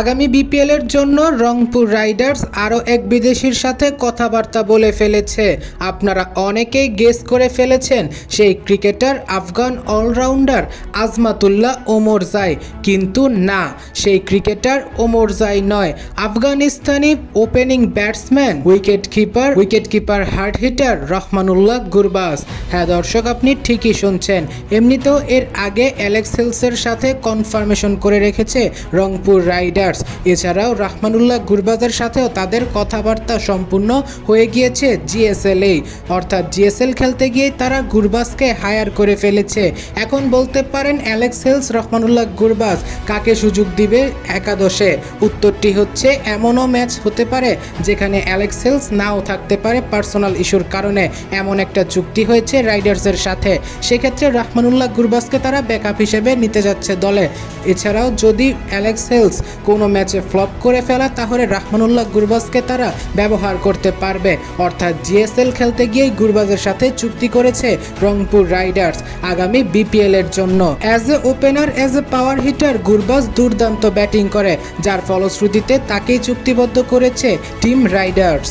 আগামী বিপিএলের জন্য রংপুর রাইডার্স আরও এক বিদেশির সাথে কথাবার্তা বলে ফেলেছে। আপনারা অনেকেই গেস করে ফেলেছেন সেই ক্রিকেটার আফগান অলরাউন্ডার আজমাতুল্লাহ ওমরজাই, কিন্তু না, সেই ক্রিকেটার ওমরজাই নয়। Afghanistani opening batsman wicket keeper hard hitter Rahmanullah Gurbaz. হ্যাঁ দর্শক, আপনি ঠিকই শুনছেন। এমনিতেও এর আগে অ্যালেক্স হেলসের সাথে কনফার্মেশন করে রেখেছে রংপুর রাইডার্স। এছাড়াও রহমানুল্লাহ গুরবাজের সাথেও তাদের কথাবার্তা সম্পূর্ণ হয়ে গিয়েছে জিএসএল-এ, অর্থাৎ জিএসএল খেলতে গিয়ে তারা গুরবাজকে হায়ার করে ফেলেছে। এখন বলতে পারেন অ্যালেক্স হেলস রহমানুল্লাহ গুরবাজ কাকে সুযোগ দিবে একাদশে? উত্তরটি হচ্ছে এমনও ম্যাচ হতে পারে যেখানে অ্যালেক্স হেলস নাও থাকতে পারে পার্সোনাল ইস্যুর কারণে। এমন একটা চুক্তি হয়েছে রাইডার্সের সাথে, সেক্ষেত্রে রহমানুল্লাহ গুরবাজকে তারা ব্যাকআপ হিসেবে নিতে যাচ্ছে দলে। এছাড়াও যদি অ্যালেক্স হেলস কোনো ম্যাচে ফ্লপ করে ফেলা, তাহলে রহমানুল্লাহ গুরবাজকে তারা ব্যবহার করতে পারবে। অর্থাৎ জিএসএল খেলতে গিয়েই গুরবাজের সাথে চুক্তি করেছে রংপুর রাইডার্স আগামী বিপিএল এর জন্য। As a opener, as a power hitter Gurbaz দুর্দান্ত ব্যাটিং করে, যার ফলশ্রুতিতে তাকেই চুক্তিবদ্ধ করেছে টিম রাইডার্স।